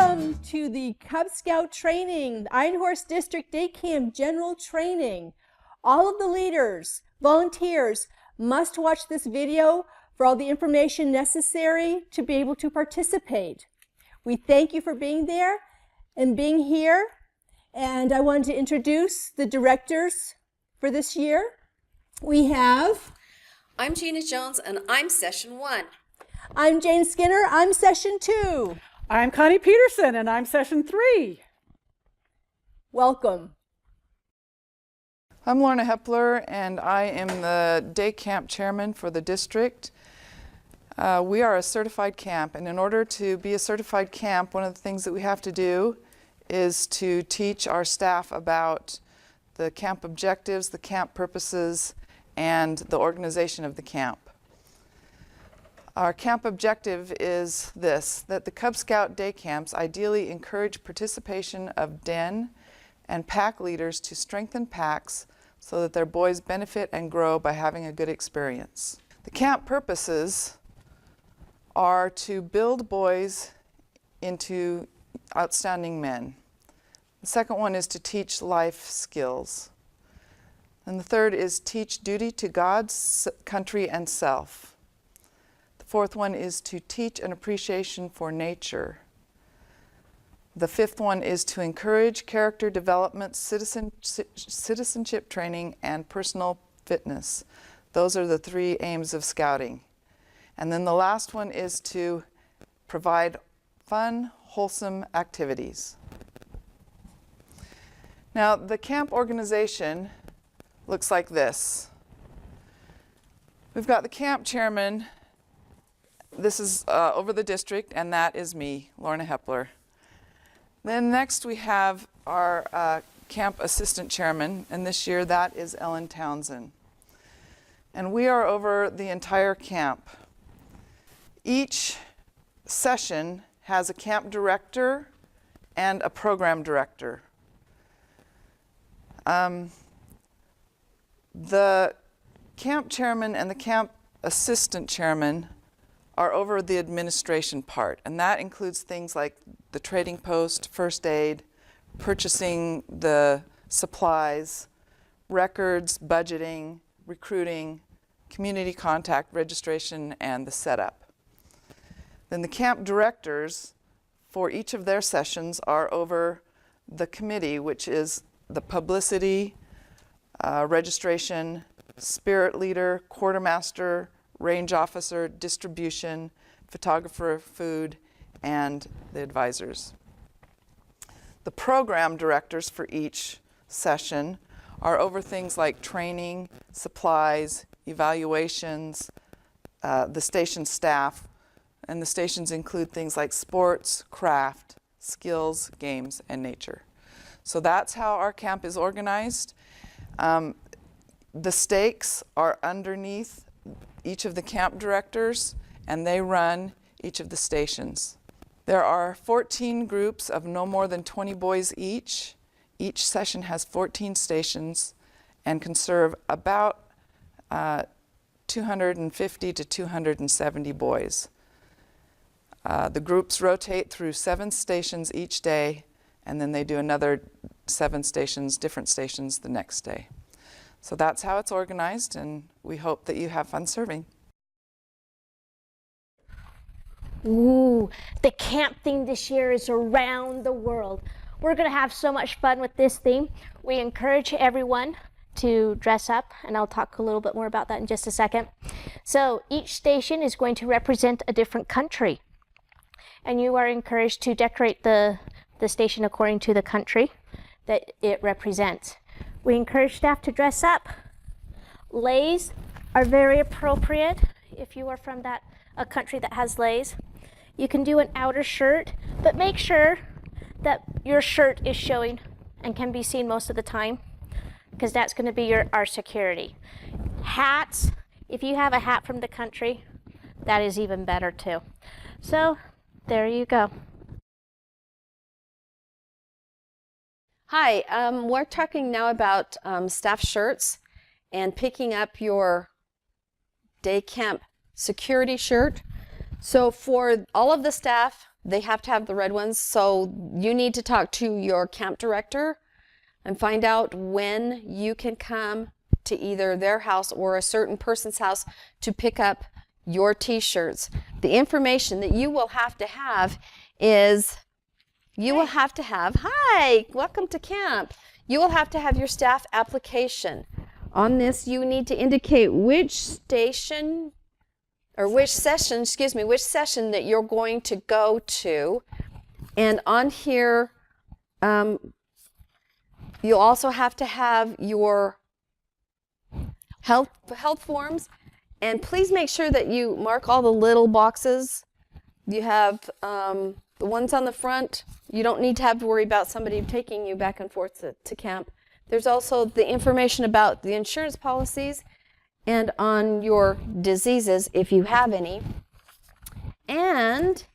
Welcome to the Cub Scout Training, Iron Horse District Day Camp General Training. All of the leaders, volunteers must watch this video for all the information necessary to be able to participate. We thank you for being there and being here. And I wanted to introduce the directors for this year. I'm Gina Jones and I'm Session 1. I'm Jane Skinner, I'm Session 2. I'm Connie Peterson, and I'm Session 3. Welcome. I'm Lorna Hepler, and I am the day camp chairman for the district. We are a certified camp, and in order to be a certified camp, one of the things that we have to do is to teach our staff about the camp objectives, the camp purposes, and the organization of the camp. Our camp objective is this, that the Cub Scout day camps ideally encourage participation of den and pack leaders to strengthen packs so that their boys benefit and grow by having a good experience. The camp purposes are to build boys into outstanding men. The second one is to teach life skills. And the third is teach duty to God, country, and self. Fourth one is to teach an appreciation for nature. The fifth one is to encourage character development, citizenship training, and personal fitness. Those are the three aims of scouting. And then the last one is to provide fun, wholesome activities. Now, the camp organization looks like this. We've got the camp chairman. This is over the district, and that is me, Lorna Hepler. Then next we have our camp assistant chairman, and this year that is Ellen Townsend. And we are over the entire camp. Each session has a camp director and a program director. The camp chairman and the camp assistant chairman are over the administration part, and that includes things like the trading post, first aid, purchasing the supplies, records, budgeting, recruiting, community contact, registration, and the setup. Then the camp directors for each of their sessions are over the committee, which is the publicity, registration, spirit leader, quartermaster, range officer, distribution, photographer, food, and the advisors. The program directors for each session are over things like training, supplies, evaluations, the station staff, and the stations include things like sports, craft, skills, games, and nature. So that's how our camp is organized. The stakes are underneath each of the camp directors, and they run each of the stations. There are 14 groups of no more than 20 boys each. Each session has 14 stations and can serve about 250 to 270 boys. The groups rotate through 7 stations each day, and then they do another 7 stations, different stations, the next day. So that's how it's organized, and we hope that you have fun serving. Ooh, the camp theme this year is around the world. We're going to have so much fun with this theme. We encourage everyone to dress up, and I'll talk a little bit more about that in just a second. So each station is going to represent a different country, and you are encouraged to decorate the station according to the country that it represents. We encourage staff to dress up. Leis are very appropriate if you are from a country that has leis. You can do an outer shirt, but make sure that your shirt is showing and can be seen most of the time, because that's going to be our security. Hats, if you have a hat from the country, that is even better too. So there you go. Hi, we're talking now about staff shirts and picking up your day camp security shirt. So for all of the staff, They have to have the red ones. So you need to talk to your camp director and find out when you can come to either their house or a certain person's house to pick up your t-shirts. The information that you will have to have is hi, welcome to camp. You will have to have your staff application. On this, you need to indicate which session that you're going to go to. And on here, you'll also have to have your health forms. And please make sure that you mark all the little boxes. You have the ones on the front. You don't need to have to worry about somebody taking you back and forth to camp. There's also the information about the insurance policies and on your diseases, if you have any. And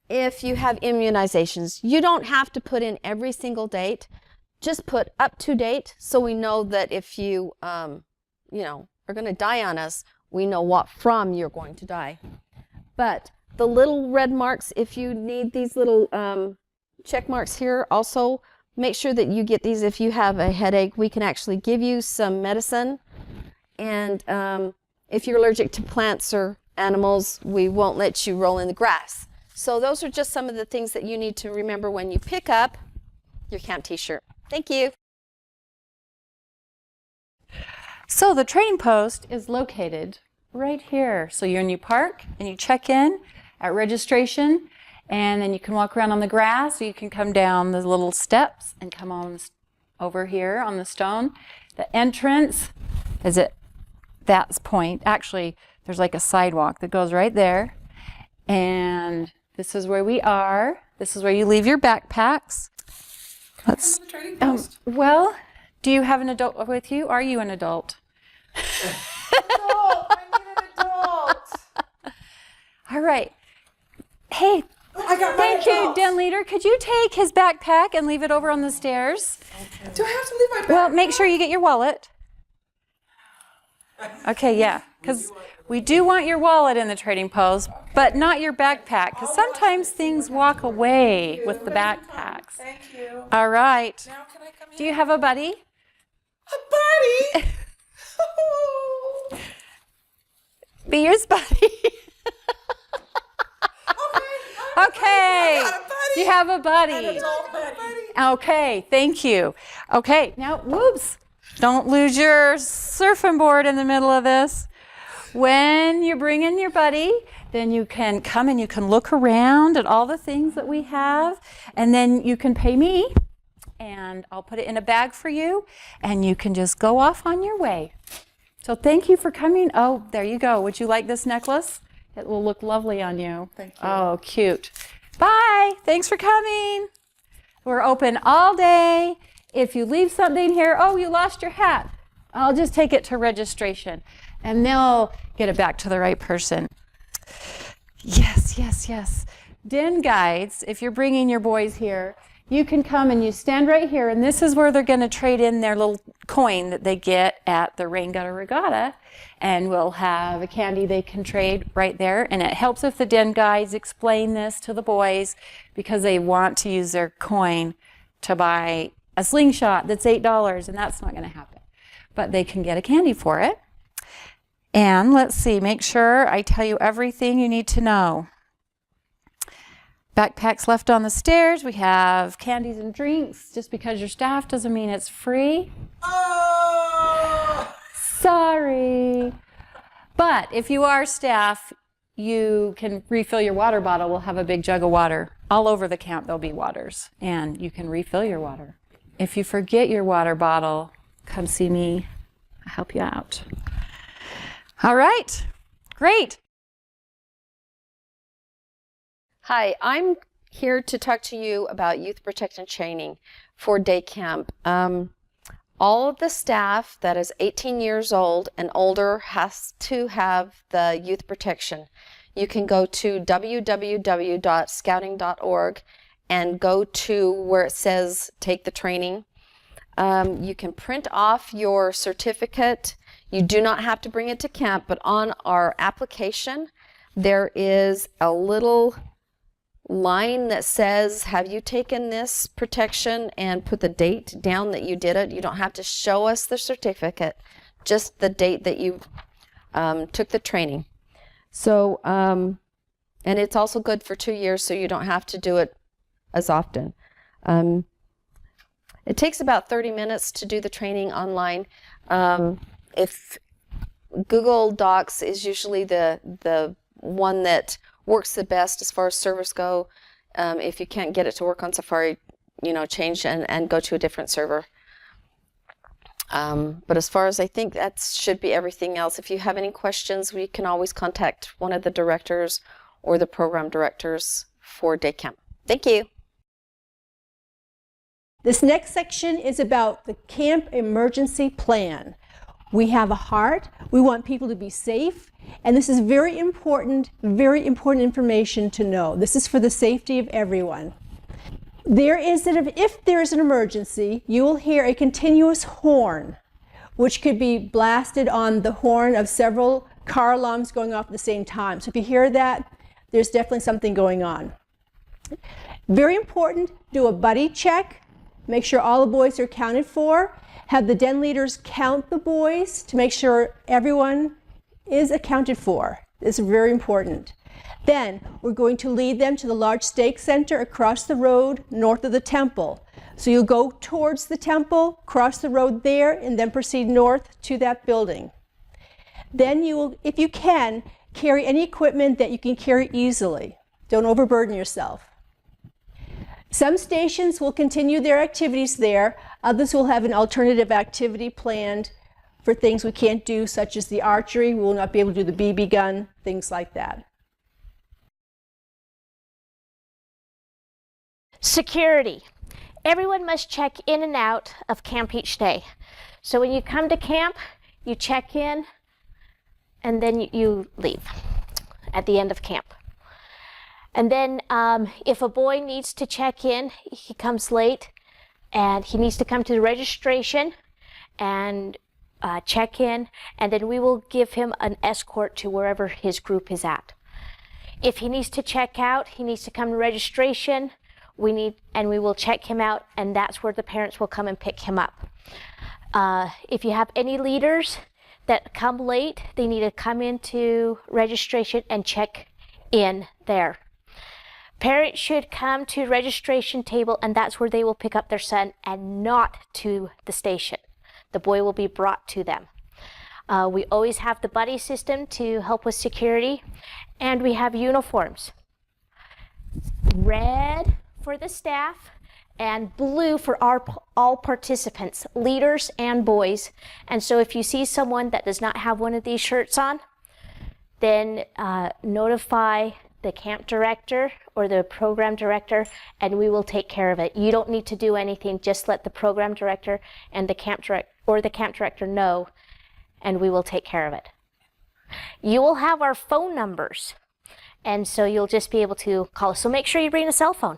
if you have immunizations. You don't have to put in every single date. Just put up to date so we know that if you, are going to die on us, we know what from you're going to die. But the little red marks, if you need these little check marks here, also make sure that you get these. If you have a headache, we can actually give you some medicine. And if you're allergic to plants or animals, we won't let you roll in the grass. So those are just some of the things that you need to remember when you pick up your camp t-shirt. Thank you. So the training post is located right here. So you park and you check in at registration, and then you can walk around on the grass, or you can come down the little steps and come on over here on the stone. The entrance is at that point. Actually, there's like a sidewalk that goes right there. And this is where we are. This is where you leave your backpacks. Let's, well, do you have an adult with you? Are you an adult? Adult! I need an adult! All right. Hey, thank you, Den Leader. Could you take his backpack and leave it over on the stairs? Okay. Do I have to leave my backpack? Well, make sure you get your wallet. Okay, yeah, because we do want your wallet in the trading post, but not your backpack, because sometimes things walk away with the backpacks. Thank you. All right. Now can I come in? Do you have a buddy? A buddy? Be your buddy. Okay. You have a buddy. An adult buddy. Okay, thank you. Okay, now, whoops. Don't lose your surfing board in the middle of this. When you bring in your buddy, then you can come and you can look around at all the things that we have, and then you can pay me, and I'll put it in a bag for you, and you can just go off on your way. So thank you for coming. Oh, there you go. Would you like this necklace? It will look lovely on you. Thank you. Oh, cute. Bye. Thanks for coming. We're open all day. If you leave something here, oh, you lost your hat, I'll just take it to registration, and they'll get it back to the right person. Yes, yes, yes. Den guides, if you're bringing your boys here, you can come and you stand right here, and this is where they're going to trade in their little coin that they get at the Rain Gutter Regatta, and we'll have a candy they can trade right there. And it helps if the den guides explain this to the boys, because they want to use their coin to buy a slingshot that's $8, and that's not going to happen. But they can get a candy for it. And let's see, make sure I tell you everything you need to know. Backpacks left on the stairs. We have candies and drinks. Just because you're staff doesn't mean it's free. Oh! Sorry. But if you are staff, you can refill your water bottle. We'll have a big jug of water. All over the camp there'll be waters, and you can refill your water. If you forget your water bottle, come see me. I'll help you out. All right, great. Hi, I'm here to talk to you about youth protection training for day camp. All of the staff that is 18 years old and older has to have the youth protection. You can go to www.scouting.org and go to where it says take the training. You can print off your certificate. You do not have to bring it to camp, but on our application there is a little line that says, have you taken this protection, and put the date down that you did it. You don't have to show us the certificate, just the date that you took the training. So, and it's also good for 2 years, so you don't have to do it as often. It takes about 30 minutes to do the training online. If Google Docs is usually the one that works the best as far as servers go. If you can't get it to work on Safari, change and go to a different server. But as far as I think that should be everything else. If you have any questions, we can always contact one of the directors or the program directors for day camp. Thank you. This next section is about the camp emergency plan. We have a heart. We want people to be safe. And this is very important information to know. This is for the safety of everyone. If there is an emergency, you will hear a continuous horn, which could be blasted on the horn of several car alarms going off at the same time. So if you hear that, there's definitely something going on. Very important, do a buddy check. Make sure all the boys are accounted for. Have the den leaders count the boys to make sure everyone is accounted for. This is very important. Then we're going to lead them to the large stake center across the road north of the temple. So you'll go towards the temple, cross the road there, and then proceed north to that building. Then you will, if you can, carry any equipment that you can carry easily. Don't overburden yourself. Some stations will continue their activities there. Others will have an alternative activity planned for things we can't do, such as the archery. We will not be able to do the BB gun, things like that. Security. Everyone must check in and out of camp each day. So when you come to camp, you check in and then you leave at the end of camp. And then if a boy needs to check in, he comes late and he needs to come to the registration and check in, and then we will give him an escort to wherever his group is at. If he needs to check out, he needs to come to registration. We will check him out, and that's where the parents will come and pick him up. If you have any leaders that come late, they need to come into registration and check in there. Parents should come to registration table, and that's where they will pick up their son, and not to the station. The boy will be brought to them. We always have the buddy system to help with security, and we have uniforms. Red for the staff and blue for all participants, leaders and boys. And so if you see someone that does not have one of these shirts on, then notify the camp director or the program director, and we will take care of it. You don't need to do anything, just let the program director and the camp director know, and we will take care of it. You will have our phone numbers, and so you'll just be able to call us. So make sure you bring a cell phone.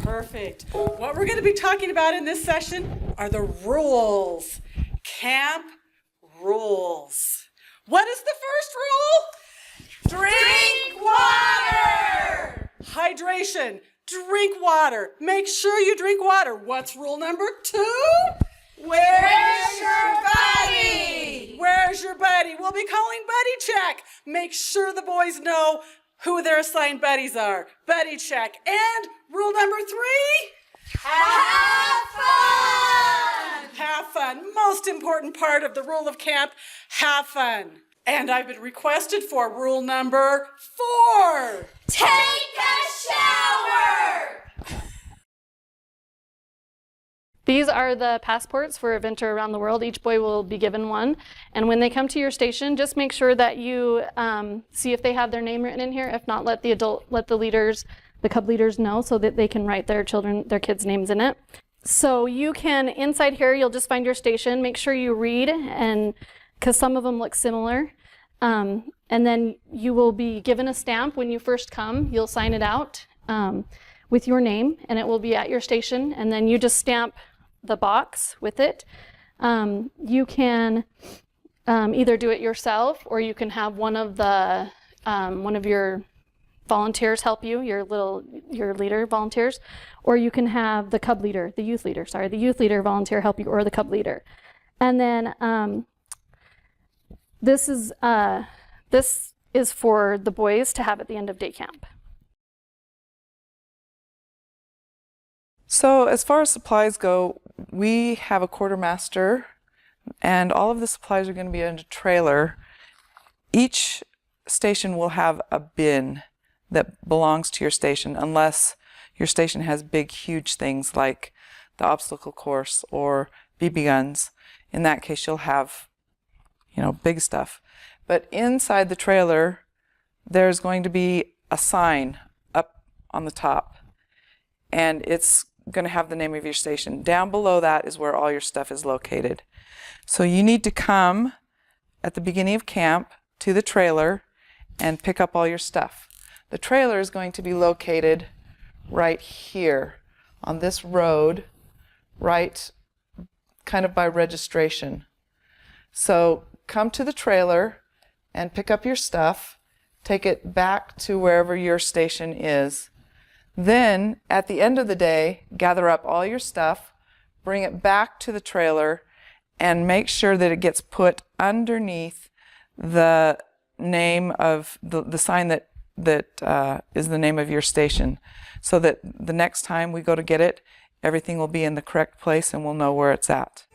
Perfect. What we're going to be talking about in this session are the rules. Camp rules. What is the first rule? Drink water! Hydration. Drink water. Make sure you drink water. What's rule number 2? Where's your buddy? Where's your buddy? We'll be calling buddy check. Make sure the boys know who their assigned buddies are. Buddy check. And rule number 3, have fun! Have fun. Most important part of the rule of camp, have fun. And I've been requested for rule number 4. Take a shower! These are the passports for Adventure Around the World. Each boy will be given one. And when they come to your station, just make sure that you see if they have their name written in here. If not, let the leaders, the cub leaders know so that they can write their kids' names in it. So you can, inside here, you'll just find your station. Make sure you read, and because some of them look similar. And then you will be given a stamp when you first come. You'll sign it out. with your name, and it will be at your station, and then you just stamp the box with it. You can either do it yourself, or you can have one of your volunteers help you, your leader volunteers, or you can have the youth leader volunteer help you, or the cub leader. And then this is for the boys to have at the end of day camp. So as far as supplies go, we have a quartermaster, and all of the supplies are going to be in a trailer. Each station will have a bin that belongs to your station, unless your station has big, huge things like the obstacle course or BB guns. In that case, you'll have, big stuff. But inside the trailer, there's going to be a sign up on the top, and it's going to have the name of your station. Down below that is where all your stuff is located. So you need to come at the beginning of camp to the trailer and pick up all your stuff. The trailer is going to be located right here on this road, right kind of by registration. So come to the trailer and pick up your stuff, take it back to wherever your station is. Then, at the end of the day, gather up all your stuff, bring it back to the trailer, and make sure that it gets put underneath the name of the sign that is the name of your station, so that the next time we go to get it, everything will be in the correct place and we'll know where it's at.